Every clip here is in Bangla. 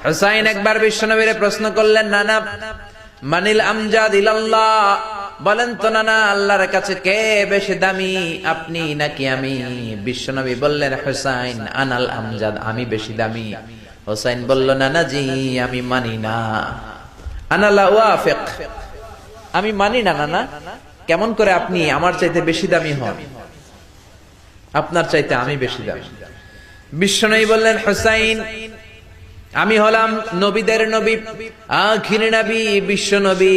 হুসাইন একবার বিশ্বনবীরে প্রশ্ন করলেন, নানা মানিল আমজাদ ইলাল্লাহ, বলেন তো নানা আল্লাহর কাছে কে বেশি দামি, আপনি নাকি আমি? বিশ্বনবী বললেন, হুসাইন আনাল আমজাদ, আমি বেশি দামি। হুসাইন বলল, নানা জি আমি মানি না, আনা লা ওয়াফিক, আমি মানি না নানা। কেমন করে আপনি আমার চাইতে বেশি দামি হন? আপনার চাইতে আমি বেশি দামি। বিশ্বনবী বললেন, হুসাইন আমি হলাম নবীদের নবী, আখির নবী বিশ্ব নবী,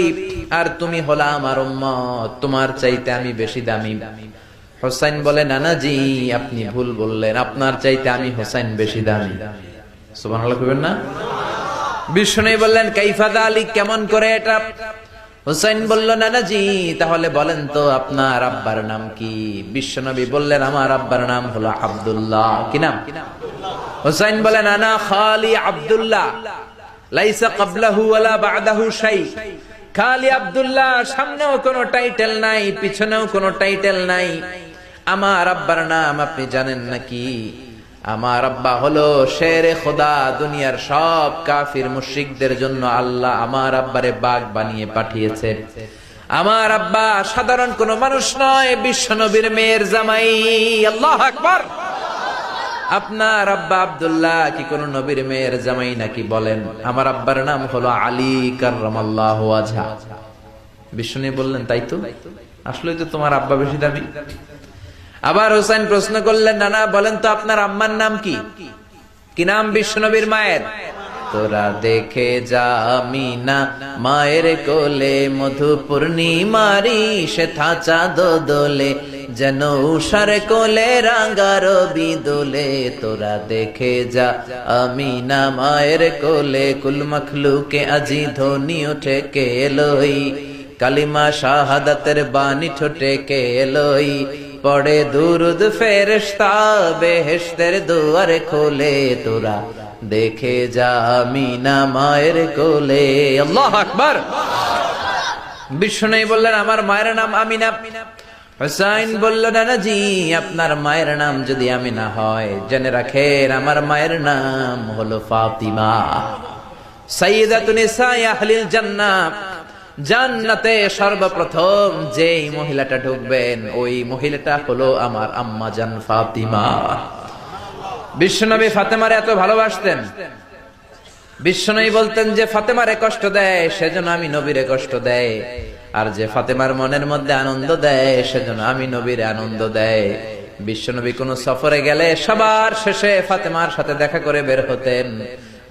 আর তুমি হলা আমার উম্মত, তোমার চাইতে আমি বেশি দামি। হুসাইন বলে, নানা জি আপনি ভুল বললেন, আপনার চাইতে আমি হুসাইন বেশি দামি। সুবহানাল্লাহ কইবেন না? বিশ্বনবী বললেন, কাইফা যালিক, কেমন করে এটা? হুসাইন বলল, নানা জি তাহলে বলেন তো আপনার আব্বার নাম কি? বিশ্বনবী বললেন, আমার আব্বার নাম হলো আব্দুল্লাহ। কি নাম? হুসাইন বলেন, আনা খালি আব্দুল্লাহ, লাইসা ক্বাবলাহু ওয়ালা বা'দাহু শাই। খালি আব্দুল্লাহ, সামনেও কোনো টাইটেল নাই, পিছনেও কোনো টাইটেল নাই। আমার আব্বার নাম আপনি জানেন নাকি? আমার আব্বা হলো শেরে খোদা, দুনিয়ার সব কাফির মুশরিকদের জন্য আল্লাহ আমার আব্বারে বাগ বানিয়ে পাঠিয়েছে। আমার আব্বা সাধারণ কোনো মানুষ নয়, বিশ্বনবীর মেয়ের জামাই। আল্লাহু আকবার। আপনার আব্বা আব্দুল্লাহ কি কোন নবীর মেয়ের জামাই নাকি? বলেন, আমার আব্বার নাম হলো আলী কাররামাল্লাহু ওয়াজহা। বিশ্বনবী বললেন, তাই তো, আসলে তো তোমার আব্বা বেশি দামি। আবার হুসাইন প্রশ্ন করলেন, নানা বলেন তো আপনার আম্মার নাম কি? কি নাম বিশ্বনবীর মায়ের? তোরা দেখে যা আমিনা মায়ের কোলে, মধু পূর্ণিমারি সে থাচা দোলে, যেন উষার কোলে রাঙা রবি দোলে। তোরা দেখে যা আমিনা মায়ের কোলে, কুল মখলুকে আজি ধ্বনি ওঠে কে এলোই, কালিমা শাহাদাতের বাণী ঠোঁটে কে এলোই, পড়ে দুরুদ ফেরেশতা বেহেশতের দুয়ার খোলে। তোরা দেখে যা আমিনা মায়ের কোলে। আল্লাহু আকবার। বিশ্বনবী বললেন, আমার মায়ের নাম আমিনা। হুসাইন বলল, নানা জি আপনার মায়ের নাম যদি আমিনা হয়, জেনে রাখেন আমার মায়ের নাম হলো ফাতিমা, সাইয়্যিদাতুন নিসাই আহলিল জান্নাহ। জান্নাতে সর্বপ্রথম যেই মহিলাটা ঢুকবেন, ওই মহিলাটা হলো আমার আম্মা জান ফাতিমা। বিশ্বনবী ফাতেমারে এত ভালোবাসতেন, বিশ্বনবী বলতেন যে ফাতেমারে কষ্ট দেয় সেজন্য আমি নবীরে কষ্ট দেয়, আর যে ফাতেমার মনের মধ্যে আনন্দ দেয় সেজন্য আমি নবীরে আনন্দ দেয়। বিশ্বনবী কোন সফরে গেলে সবার শেষে ফাতেমার সাথে দেখা করে বের হতেন,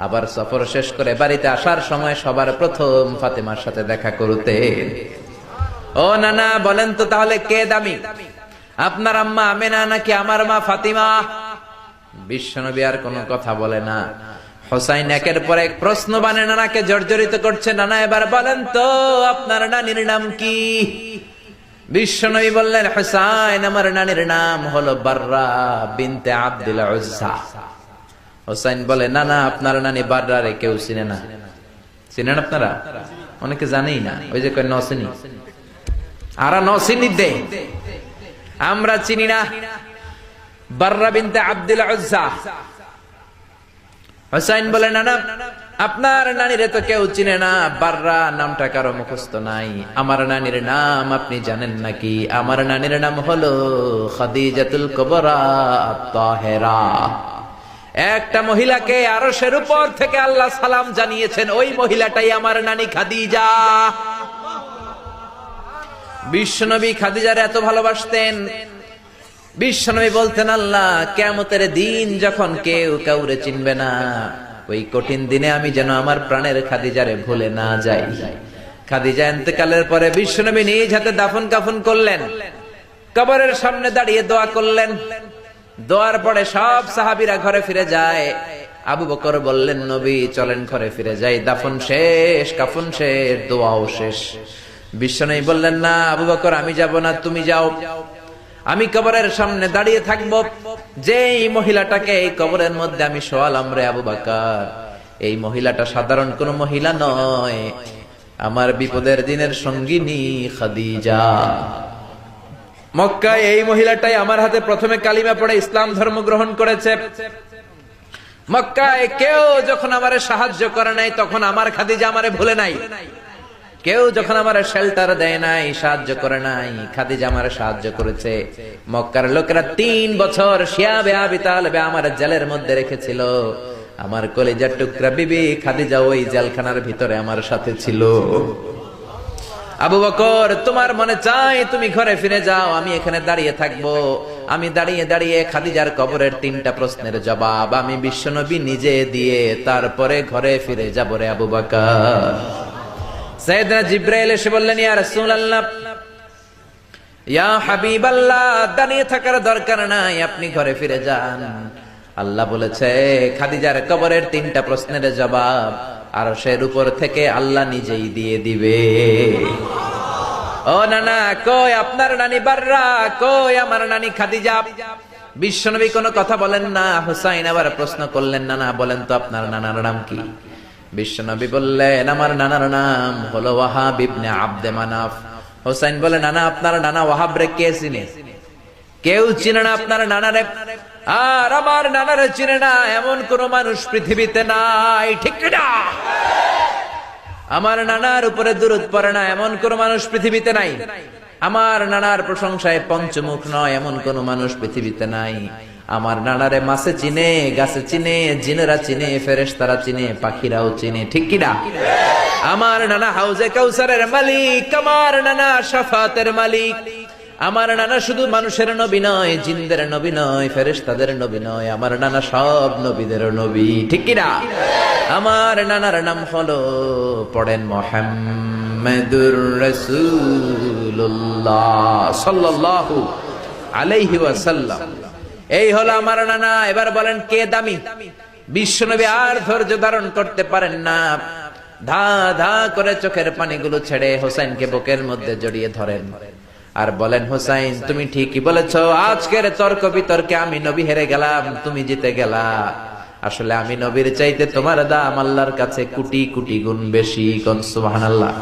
আবার সফর শেষ করে বাড়িতে আসার সময় সবার প্রথম ফাতেমার সাথে দেখা করতেন। ও নানা বলেন তো তাহলে কে দামি, আপনার আম্মা আমেনা নাকি আমার মা ফাতিমা? বিশ্বনবী আর কোনো কথা বলে না। হুসাইন একের পর এক প্রশ্ন বানে নানাকে জর্জরিত করছে, নানা এবার বলেন তো আপনার নানির নাম কি? বিশ্বনবী বললেন, হুসাইন আমার নানির নাম হলো বাররা বিনতে আব্দুল উজ্জা। হুসাইন বলে, নানা আপনার নানি বাররা রে কেউ চিনে না। চিনেন আপনারা? অনেকে জানেই না, ওই যে কয় নসিনি, আরা নসিনি দে, আমরা চিনি না বাররা বিনতে আব্দুল উজ্জা। হুসাইন বলে, নানা আপনার নানিরে তো কেউ চিনে না, বাররা নামটা কারো মুখস্থ নাই। আমার নানির নাম আপনি জানেন নাকি? আমার নানির নাম হলো খাদিজাতুল কুবরা আত-তাহেরা। একটা মহিলাকে আরশের উপর থেকে আল্লাহ সালাম জানিয়েছেন, ওই মহিলাটাই আমার নানি খাদিজা। বিশ্বনবী খাদিজার এত ভালোবাসতেন, বিশ্বনবী বলতেন, আল্লাহ কিয়ামতের দিন যখন কেউ কাউরে চিনবে না, ওই কঠিন দিনে আমি যেন আমার প্রাণের খাদিজারে ভুলে না যাই। খাদিজা ইন্তেকালের পরে বিশ্বনবী নিজ হাতে দাফন কাফন করলেন, কবরের সামনে দাঁড়িয়ে দোয়া করলেন। দোয়ার পরে সব সাহাবীরা ঘরে ফিরে যায়। আবু বকর বললেন, নবী চলেন ঘরে ফিরে যাই, দাফন শেষ, কাফন শেষ, দোয়াও শেষ। বিশ্বনবী বললেন, না আবু বকর আমি যাব না, তুমি যাও, আমি কবরের সামনে দাঁড়িয়ে থাকবো। যেই মহিলাটাকে এই কবরের মধ্যে আমি শোয়ালাম রে আবু বকর, এই মহিলাটা সাধারণ কোন মহিলা নয়, আমার বিপদের দিনের সঙ্গিনী খাদিজা। মক্কায় এই মহিলাটাই আমার হাতে প্রথমে কালিমা পড়ে ইসলাম ধর্ম গ্রহণ করেছে। মক্কায় কেউ যখন আমারে সাহায্য করে নাই তখন আমার খাদিজা আমারে ভুলে নাই। কেউ যখন আমার শেল্টার দেয় নাই, সাহায্য করে নাই, খাদিজা আমার সাহায্য করেছে। মক্কার লোকেরা 3 বছর শিয়াবে আবি তালেবে আমার জেলের মধ্যে রেখেছিল। আমার কলিজার টুকরা বিবি খাদিজা ওই জেলখানার ভিতরে আমার সাথে ছিল। আবু বকর, তোমার মনে চাই তুমি ঘরে ফিরে যাও, আমি এখানে দাঁড়িয়ে থাকবো। আমি দাঁড়িয়ে দাঁড়িয়ে খাদিজার কবরের 3টা প্রশ্নের জবাব আমি বিশ্বনবী নিজে দিয়ে তারপরে ঘরে ফিরে যাব রে আবু বকর। সাইয়েদনা জিবরাইল এসে বললেন, ইয়া রাসূলুল্লাহ, ইয়া হাবিবাল্লাহ, দাঁড়িয়ে থাকার দরকার নাই, আপনি ঘরে ফিরে যান। আল্লাহ বলেছে খাদিজার কবরের 3টা প্রশ্নের জবাব আরশের উপর থেকে আল্লাহ নিজেই দিয়ে দিবে। ও নানা, কই আপনার নানি বাররা, কই আমার নানি খাদিজা? বিশ্বনবী কোনো কথা বলেন না। হুসাইন আবার প্রশ্ন করলেন, নানা বলেন তো আপনার নানার নাম কি? বিশ্বনবী বললেন, আমার নানার নাম হলো ওয়াহাব ইবনে আব্দে মানাফ। হুসাইন বলে, নানা আপনার নানা ওয়াহাব রে কে চিনে? কেউ চিনে না আপনার নানারে। আর আমার নানারে চিনে না এমন কোন মানুষ পৃথিবীতে নাই, ঠিক না? আমার নানার উপরে দুরূদ পড়ে না এমন কোন মানুষ পৃথিবীতে নাই। আমার নানার প্রশংসায় পঞ্চমুখ নয় এমন কোন মানুষ পৃথিবীতে নাই। আমার নানারে মাছে চিনে, গাছে চিনে, জিনেরা চিনে, ফেরেশতারা চিনে, পাখিরাও চিনে, ঠিক কিনা? আমার নানা হাউজে কাউসারের মালিক, আমার নানা শাফাতের মালিক। আমার নানা শুধু মানুষের নবী নয়, জিনদের নবী নয়, ফেরেশতাদের নবী নয়, আমার নানা সব নবীদের নবী, ঠিক কিনা? আমার নানার নাম হলো, পড়েন, মুহাম্মাদুর রাসূলুল্লাহ সাল্লাল্লাহু আলাইহি ওয়াসাল্লাম। এই হলো আমার নানা। এবার বলেন কে দামি? বিশ্বনবী আর ধৈর্য ধারণ করতে পারেন না, ধা ধা করে চোখের পানিগুলো ছেড়ে হোসেনকে বুকের মধ্যে জড়িয়ে ধরেন আর বলেন, হোসাইন তুমি ঠিকই বলেছো, আজকের তর্ক বিতর্কে আমি নবী হেরে গেলাম, তুমি জিতে গেলা। আসলে আমি নবীর চাইতে তোমার দাম আল্লাহর কাছে কোটি কোটি গুণ বেশি। কোন সুবহানাল্লাহ।